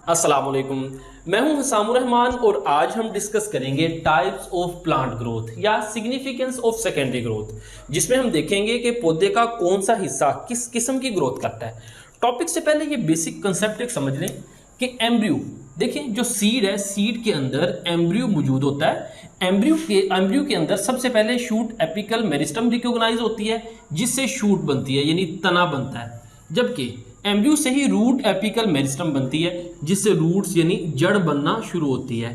अस्सलाम वालेकुम। मैं हूं हसामुर रहमान और आज हम डिस्कस करेंगे टाइप्स ऑफ प्लांट ग्रोथ या सिग्निफिकेंस ऑफ सेकेंडरी ग्रोथ, जिसमें हम देखेंगे कि पौधे का कौन सा हिस्सा किस किस्म की ग्रोथ करता है। टॉपिक से पहले ये बेसिक कंसेप्ट एक समझ लें कि एम्ब्रियो, देखिए जो सीड है, सीड के अंदर एम्ब्रियो मौजूद होता है। एम्ब्रियो के अंदर सबसे पहले शूट एपिकल मेरिस्टम रिकॉग्नाइज होती है, जिससे शूट बनती है यानी तना बनता है। जबकि एम्ब्रियो से ही रूट एपिकल मेरिस्टम बनती है, जिससे रूट्स यानी जड़ बनना शुरू होती है।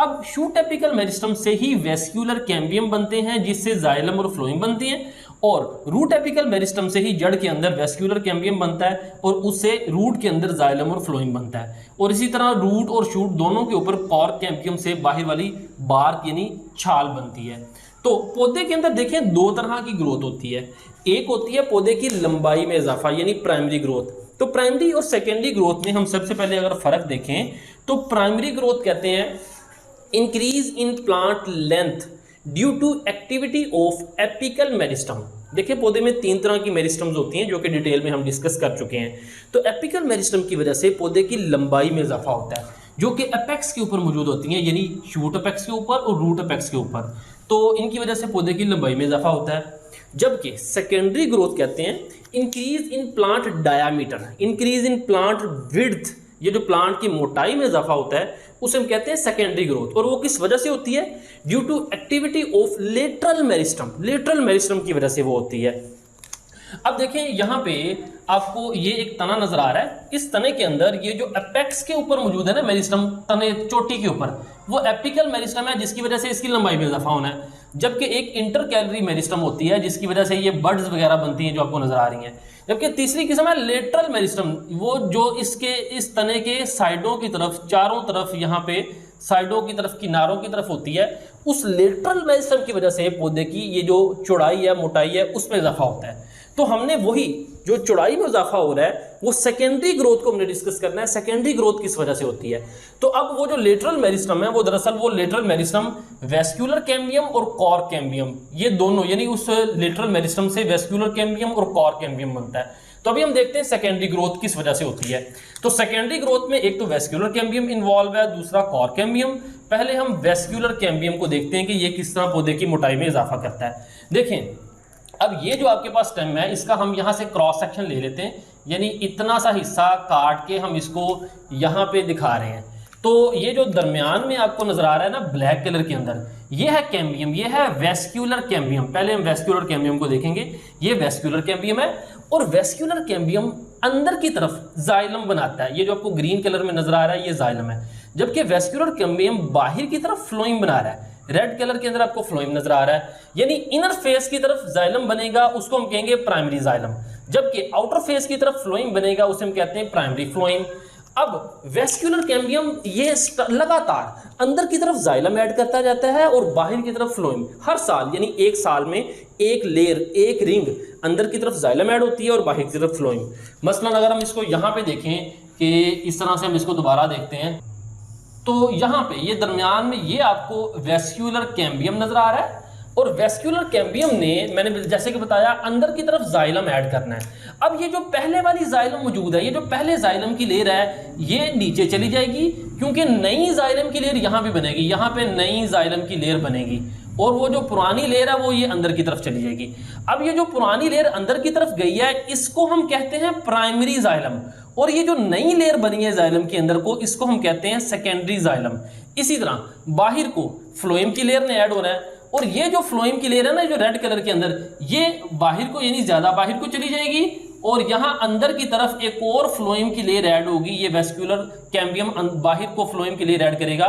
अब शूट एपिकल मेरिस्टम से ही वेस्क्यूलर कैम्बियम बनते हैं, जिससे जाइलम और फ्लोएम बनती हैं, और रूट एपिकल मेरिस्टम से ही जड़ के अंदर वेस्क्यूलर कैम्बियम बनता है और उससे रूट के अंदर जाइलम और फ्लोएम बनता है। और इसी तरह रूट और शूट दोनों के ऊपर कॉर्क कैम्बियम से बाहर वाली बार्क यानी छाल बनती है। तो पौधे के अंदर देखें दो तरह की ग्रोथ होती है। एक होती है पौधे की लंबाई में इजाफा यानी प्राइमरी ग्रोथ। तो प्राइमरी और सेकेंडरी ग्रोथ में हम सबसे पहले अगर फर्क देखें तो प्राइमरी ग्रोथ कहते हैं increase in plant length due to activity of apical meristem. देखिए पौधे में तीन तरह की मेरिस्टम्स होती हैं जो कि डिटेल में हम डिस्कस कर चुके हैं। तो एपिकल मेरिस्टम की वजह से पौधे की लंबाई में इजाफा होता है, जो कि एपेक्स के ऊपर मौजूद होती हैं, यानी शूट एपेक्स के ऊपर और रूट एपेक्स के ऊपर। तो इनकी वजह से पौधे की लंबाई में इजाफा होता है। जबकि सेकेंडरी ग्रोथ कहते हैं increase in plant diameter, increase in plant width, ये जो प्लांट की मोटाई में इजाफा होता है उसे हम कहते हैं सेकेंडरी ग्रोथ। और वो किस वजह से होती है? Due to activity of lateral meristem, lateral meristem की वजह से वो होती है। अब देखें यहाँ पे आपको ये एक तना नजर आ रहा है। इस तने के अंदर ये जो एपेक्स के ऊपर मौजूद है ना मेरिस्टम, तने चोटी के ऊपर, वो एपिकल मेरिस्टम है, जिसकी वजह से इसकी लंबाई में इजाफा होना है। जबकि एक इंटर कैलरी मेरिस्टम होती है, जिसकी वजह से ये बड्स वगैरह बनती हैं जो आपको नजर आ रही हैं। जबकि तीसरी किस्म है लेटरल मेरिस्टम, वो जो इसके इस तने के साइडों की तरफ, चारों तरफ, यहाँ पे साइडों की तरफ, किनारों की तरफ होती है। उस लेटरल मेरिस्टम की वजह से पौधे की ये जो चौड़ाई है, मोटाई है, उसमें इजाफा होता है। तो हमने वही जो चौड़ाई में इजाफा हो रहा है वो सेकेंडरी ग्रोथ को हमने डिस्कस करना है, सेकेंडरी ग्रोथ किस वजह से होती है। तो अब वो जो लेटरल मेरिस्टम है वो दरअसल वो लेटरल मेरिस्टम वेस्क्यूलर कैम्बियम और कॉर्क कैम्बियम, ये दोनों यानी उस लेटरल मेरिस्टम से वेस्क्यूलर कैम्बियम और कॉर्क कैम्बियम बनता है। तो अभी हम देखते हैं सेकेंडरी ग्रोथ किस वजह से होती है। तो सेकेंडरी ग्रोथ में एक तो वेस्क्यूलर कैम्बियम इन्वॉल्व है, दूसरा कॉर्क कैम्बियम। पहले हम वेस्क्यूलर कैम्बियम को देखते हैं कि ये किस तरह पौधे की मोटाई में इजाफा करता है। देखें अब ये जो आपके पास स्टेम है, इसका हम यहाँ से क्रॉस सेक्शन ले लेते हैं, यानी इतना सा हिस्सा काट के हम इसको यहाँ पे दिखा रहे हैं। तो ये जो दरमियान में आपको नजर आ रहा है ना ब्लैक कलर के अंदर, ये है कैम्बियम, ये है वेस्क्यूलर कैम्बियम। पहले हम वेस्क्यूलर कैम्बियम को देखेंगे। ये वेस्क्यूलर कैम्बियम है और वेस्क्यूलर कैम्बियम अंदर की तरफ जाइलम बनाता है। ये जो आपको ग्रीन कलर में नजर आ रहा है ये जाइलम है, जबकि वेस्क्यूलर कैम्बियम बाहर की तरफ फ्लोइम बना रहा है। रेड कलर के अंदर आपको फ्लोइम नजर आ रहा है, यानी इनर फेस की तरफ जाइलम बनेगा, उसको हम कहेंगे प्राइमरी जाइलम। जबकि आउटर फेस की तरफ फ्लोइम बनेगा, उसे हम कहते हैं प्राइमरी फ्लोइम। अब वेस्क्यूलर कैम्बियम ये लगातार अंदर की तरफ जाइलम ऐड करता जाता है और बाहर की तरफ फ्लोइम। हर साल यानी एक साल में एक लेयर, एक रिंग अंदर की तरफ जाइलम ऐड होती है और बाहर की तरफ फ्लोइम। मसलन अगर हम इसको यहाँ पे देखें कि इस तरह से हम इसको दोबारा देखते हैं, तो यहाँ पे ये दरमियान में ये आपको वेस्क्यूलर कैम्बियम नजर आ रहा है और वेस्क्यूलर कैम्बियम ने, मैंने जैसे कि बताया, अंदर की तरफ जाइलम ऐड करना है। अब ये जो पहले वाली जाइलम मौजूद है, ये जो पहले जाइलम की लेयर है, ये नीचे चली जाएगी क्योंकि नई जाइलम की लेयर यहाँ भी बनेगी, यहाँ पे नई जाइलम की लेयर बनेगी और वो जो पुरानी लेयर है वो ये अंदर की तरफ चली जाएगी। अब ये जो पुरानी लेयर अंदर की तरफ गई है इसको हम कहते हैं प्राइमरी जाइलम, और ये जो नई लेयर बनी है जाइलम के अंदर को, इसको हम कहते हैं सेकेंडरी जाइलम। इसी तरह बाहर को फ्लोएम की लेयर ने ऐड होना है और ये जो फ्लोएम की लेयर है ना, जो रेड कलर के अंदर, ये बाहर को यानी ज्यादा बाहर को चली जाएगी और यहाँ अंदर की तरफ एक और फ्लोएम की लेयर ऐड होगी। ये वेस्क्यूलर कैम्बियम बाहर को फ्लोएम की लेयर ऐड करेगा।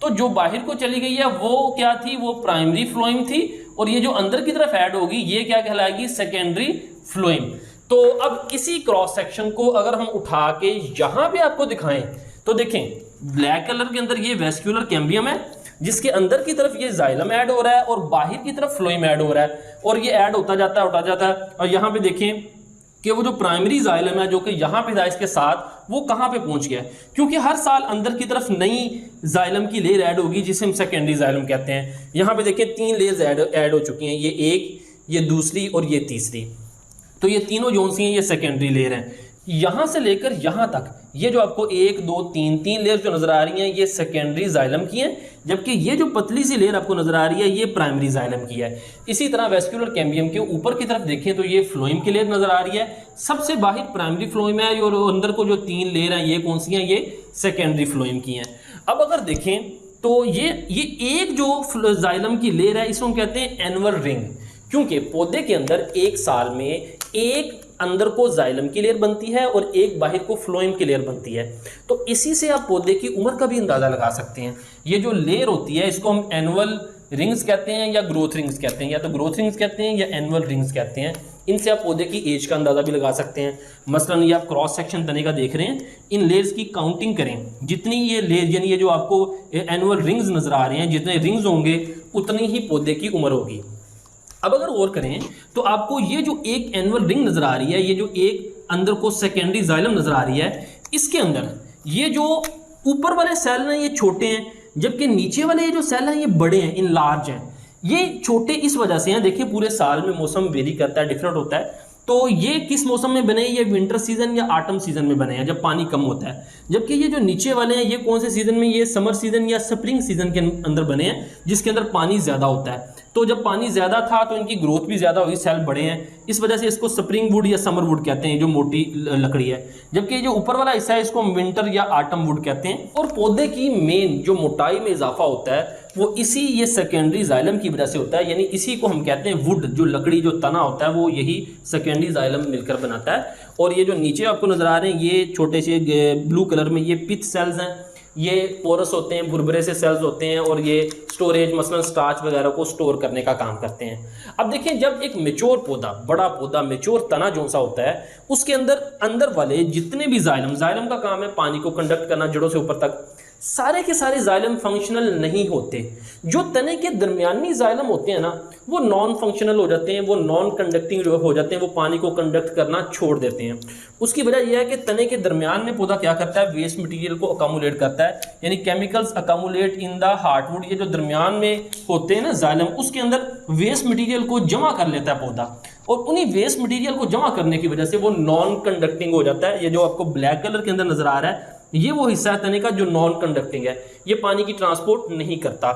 तो जो बाहर को चली गई है वो क्या थी? वो प्राइमरी फ्लोएम थी, और ये जो अंदर की तरफ ऐड होगी ये क्या कहलाएगी? Secondary phloem. तो अब इसी क्रॉस सेक्शन को अगर हम उठा के यहाँ पे आपको दिखाएं तो देखें ब्लैक कलर के अंदर ये वेस्क्यूलर कैम्बियम है, जिसके अंदर की तरफ ये जाइलम ऐड हो रहा है और बाहर की तरफ फ्लोएम ऐड हो रहा है, और ये ऐड होता जाता है। और यहाँ पे देखें कि वो जो प्राइमरी जाइलम है जो कि यहाँ पे था इसके साथ, वो कहाँ पे पहुंच गया, क्योंकि हर साल अंदर की तरफ नई जाइलम की लेयर ऐड होगी, जिसे हम सेकेंडरी जाइलम कहते हैं। यहाँ पे देखें 3 लेयर्स ऐड हो चुकी हैं, ये एक, ये दूसरी और ये तीसरी। तो ये तीनों जोन सी हैं, ये सेकेंडरी लेयर हैं। यहाँ से लेकर यहाँ तक ये जो आपको 1 2 3 लेयर जो नजर आ रही हैं ये सेकेंडरी जाइलम की हैं, जबकि ये जो पतली सी लेयर आपको नजर आ रही है ये प्राइमरी जाइलम की है। इसी तरह वेस्क्यूलर कैम्बियम के ऊपर की तरफ देखें तो ये फ्लोएम की लेयर नजर आ रही है, सबसे बाहर प्राइमरी फ्लोएम है और अंदर को जो 3 लेयर हैं ये कौन सी हैं, ये सेकेंडरी फ्लोएम की हैं। अब अगर देखें तो ये एक जो जाइलम की लेयर है इसको हम कहते हैं एनुअल रिंग, क्योंकि पौधे के अंदर एक साल में एक अंदर को जाइलम की लेयर बनती है और एक बाहर को फ्लोएम की लेयर बनती है। तो इसी से आप पौधे की उम्र का भी अंदाजा लगा सकते हैं। ये जो लेयर होती है इसको हम एनुअल रिंग्स कहते हैं या ग्रोथ रिंग्स कहते हैं, या तो ग्रोथ रिंग्स कहते हैं या एनुअल रिंग्स कहते हैं। इनसे आप पौधे की एज का अंदाजा भी लगा सकते हैं। मसलन ये आप क्रॉस सेक्शन तने का देख रहे हैं, इन लेयर्स की काउंटिंग करें, जितनी ये लेयर यानी ये जो आपको एनुअल रिंग्स नजर आ रहे हैं, जितने रिंग्स होंगे उतनी ही पौधे की उम्र होगी। अब अगर और करें तो आपको ये जो एक एनुअल रिंग नजर आ रही है, ये जो एक अंदर को सेकेंडरी जाइलम नजर आ रही है, इसके अंदर ये जो ऊपर वाले सेल हैं ये छोटे हैं, जबकि नीचे वाले ये जो सेल हैं ये बड़े हैं, इन लार्ज हैं। ये छोटे इस वजह से हैं, देखिए पूरे साल में मौसम वेरी करता है, डिफरेंट होता है। तो ये किस मौसम में बने, ये विंटर सीजन या ऑटम सीजन में बने हैं जब पानी कम होता है। जबकि ये जो नीचे वाले हैं ये कौन से सीजन में, ये समर सीजन या स्प्रिंग सीजन के अंदर बने हैं, जिसके अंदर पानी ज़्यादा होता है। तो जब पानी ज़्यादा था तो इनकी ग्रोथ भी ज़्यादा हुई, सेल बड़े हैं, इस वजह से इसको स्प्रिंग वुड या समर वुड कहते हैं, जो मोटी लकड़ी है। जबकि ये जो ऊपर वाला हिस्सा है इसको विंटर या ऑटम वुड कहते हैं। और पौधे की मेन जो मोटाई में इजाफा होता है वो इसी ये सेकेंडरी जाइलम की वजह से होता है, यानी इसी को हम कहते हैं वुड, जो लकड़ी जो तना होता है वो यही सेकेंडरी जाइलम मिलकर बनाता है। और ये जो नीचे आपको नजर आ रहे हैं ये छोटे से ब्लू कलर में ये पिथ सेल्स हैं, ये पोरस होते हैं, भुरभुरे से सेल्स होते हैं और ये स्टोरेज मसलन स्टार्च वगैरह को स्टोर करने का काम करते हैं। अब देखिए जब एक मेच्योर पौधा, बड़ा पौधा, मेच्योर तना जो सा होता है उसके अंदर वाले जितने भी जाइलम का काम है पानी को कंडक्ट करना जड़ों से ऊपर तक, सारे के सारे जाइलम फंक्शनल नहीं होते। जो तने के दरमियानी जाइलम होते हैं ना वो नॉन फंक्शनल हो जाते हैं, वो नॉन कंडक्टिंग जो हो जाते हैं, वो पानी को कंडक्ट करना छोड़ देते हैं। उसकी वजह यह है कि तने के दरमियान में पौधा क्या करता है, वेस्ट मटेरियल को अकामुलेट करता है, यानी केमिकल्स अकामुलेट इन द हार्टवुड। ये जो दरमियान में होते हैं ना जाइलम, उसके अंदर वेस्ट मटेरियल को जमा कर लेता है पौधा, और उन्हीं वेस्ट मटेरियल को जमा करने की वजह से वो नॉन कंडक्टिंग हो जाता है। ये जो आपको ब्लैक कलर के अंदर नजर आ रहा है ये वो हिस्सा है तने का जो नॉन कंडक्टिंग है, ये पानी की ट्रांसपोर्ट नहीं करता।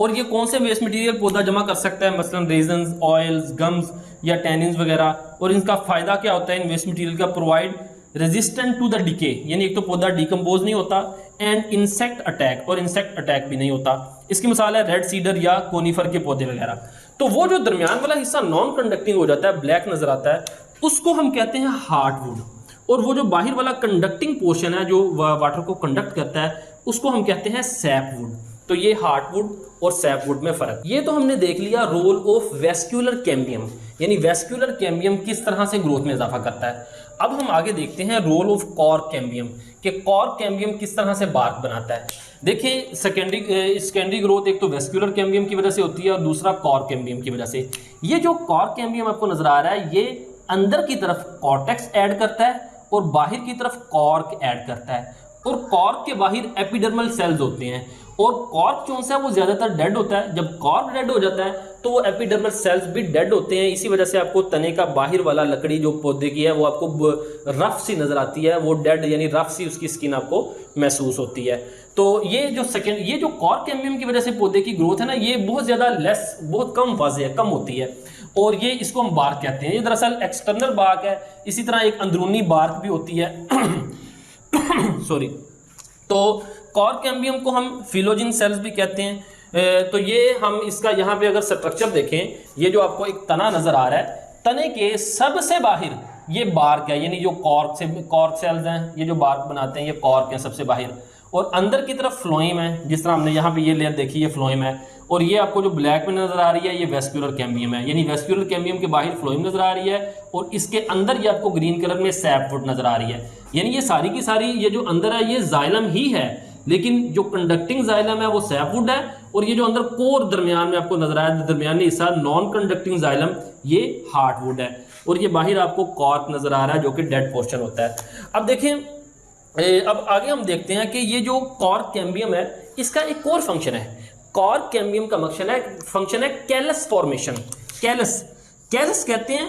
और ये कौन से वेस्ट मटेरियल पौधा जमा कर सकता है, मसलन रेजन्स, ऑयल्स, गम्स या टैनिन्स वगैरह। और इनका फायदा क्या होता है इन वेस्ट मटेरियल का, provide resistant to the decay, यानी एक तो पौधा डिकम्पोज नहीं होता, एंड इंसेक्ट अटैक, और इंसेक्ट अटैक भी नहीं होता। इसकी मिसाल है रेड सीडर या कोनीफर के पौधे वगैरह। तो वो जो दरमियान वाला हिस्सा नॉन कंडक्टिंग हो जाता है, ब्लैक नजर आता है, उसको हम कहते हैं हार्टवुड। और वो जो बाहर वाला कंडक्टिंग पोर्शन है जो वाटर को कंडक्ट करता है उसको हम कहते हैं सैपवुड। तो ये हार्टवुड और सैपवुड में फर्क। ये तो हमने देख लिया रोल ऑफ वेस्क्यूलर कैम्बियम, यानी वेस्क्यूलर कैम्बियम किस तरह से ग्रोथ में इजाफा करता है। अब हम आगे देखते हैं रोल ऑफ कॉर्क कैम्बियम, कि कॉर्क कैम्बियम किस तरह से बार्क बनाता है। देखिए सेकेंडरी ग्रोथ एक तो वेस्क्यूलर कैम्बियम की वजह से होती है और दूसरा कॉर्क कैम्बियम की वजह से। ये जो कॉर्क कैम्बियम आपको नजर आ रहा है ये अंदर की तरफ कॉर्टेक्स ऐड करता है और बाहर की तरफ कॉर्क ऐड करता है। और कॉर्क के बाहर एपिडर्मल सेल्स होते हैं, और कॉर्क जो है वो ज्यादातर डेड होता है। जब कॉर्क डेड हो जाता है तो वो एपिडर्मल सेल्स भी डेड होते हैं। इसी वजह से आपको तने का बाहर वाला लकड़ी जो पौधे की है वो आपको रफ सी नजर आती है, वो डेड यानी रफ सी उसकी स्किन आपको महसूस होती है। तो ये जो कॉर्क कैम्बियम की वजह से पौधे की ग्रोथ है ना ये बहुत ज्यादा लेस, बहुत कम वाज़ेह है, कम होती है। और ये इसको हम बार्क कहते हैं। ये दरअसल एक्सटर्नल बार्क है, इसी तरह एक अंदरूनी बार्क भी होती है सॉरी। तो कॉर्क कैम्बियम को हम फिलोजिन सेल्स भी कहते हैं। तो ये हम इसका यहाँ पे अगर स्ट्रक्चर देखें, ये जो आपको एक तना नजर आ रहा है, तने के सबसे बाहर ये बार्क है, यानी जो कॉर्क सेल्स हैं ये जो बार्क बनाते हैं ये कॉर्क हैं सबसे बाहर, और अंदर की तरफ फ्लोएम है, जिस तरह हमने यहाँ पे ये लेयर देखी है फ्लोएम है। और ये आपको जो ब्लैक में नजर आ रही है ये वेस्क्यूलर कैम्बियम है, यानी वेस्क्यूलर कैम्बियम के बाहर फ्लोएम नजर आ रही है और इसके अंदर ये आपको ग्रीन कलर में सैपवुड नजर आ रही है। यानी ये सारी की सारी ये जो अंदर है ये जाइलम ही है, लेकिन जो कंडक्टिंग जाइलम है वो सैपवुड है, और ये जो अंदर कोर दरमियान में आपको नजर आया दरमियानी हिस्सा नॉन कंडक्टिंग जाइलम ये हार्टवुड है, और ये बाहर आपको कॉर्क नजर आ रहा है जो कि डेड पोर्शन होता है। अब देखें, अब आगे हम देखते हैं कि ये जो कॉर्क कैम्बियम है इसका एक और फंक्शन है। कॉर्क कैम्बियम का फंक्शन है कैलस फॉर्मेशन। कैलस कहते हैं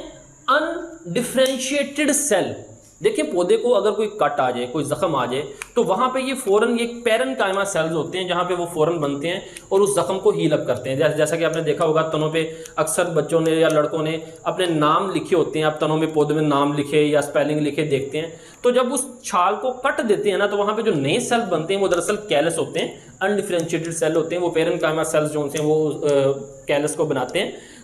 अनडिफरेंशिएटेड सेल, देखिए पौधे को अगर कोई कट आ जाए, कोई जख्म आ जाए, तो वहाँ पे ये फ़ौरन ये पैरेन्काइमा सेल्स होते हैं जहाँ पे वो फ़ौरन बनते हैं और उस जख्म को हील अप करते हैं। जैसा कि आपने देखा होगा तनों पे अक्सर बच्चों ने या लड़कों ने अपने नाम लिखे होते हैं, आप तनों में पौधे में नाम लिखे या स्पेलिंग लिखे देखते हैं। तो जब उस छाल को कट देते हैं ना, तो वहाँ पे जो नए सेल बनते हैं वो दरअसल कैलस होते हैं, अनडिफरेंशिएटेड सेल होते हैं। वो पैरेन्काइमा सेल्स जो होते हैं वो कैलस को बनाते हैं।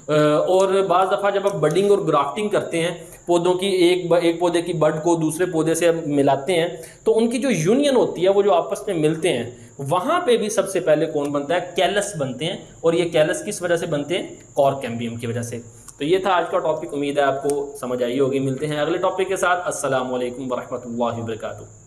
और बाज़ दफ़ा जब आप बडिंग और ग्राफ्टिंग करते हैं, पौधों की एक पौधे की बड को दूसरे पौधे से मिलाते हैं, तो उनकी जो यूनियन होती है, वो जो आपस में मिलते हैं, वहाँ पे भी सबसे पहले कौन बनता है? कैलस बनते हैं। और ये कैलस किस वजह से बनते हैं? कॉर्क कैम्बियम की वजह से। तो ये था आज का टॉपिक, उम्मीद है आपको समझ आई होगी। मिलते हैं अगले टॉपिक के साथ। अस्सलाम वालेकुम वरहमतुल्लाहि वबरकातुहू।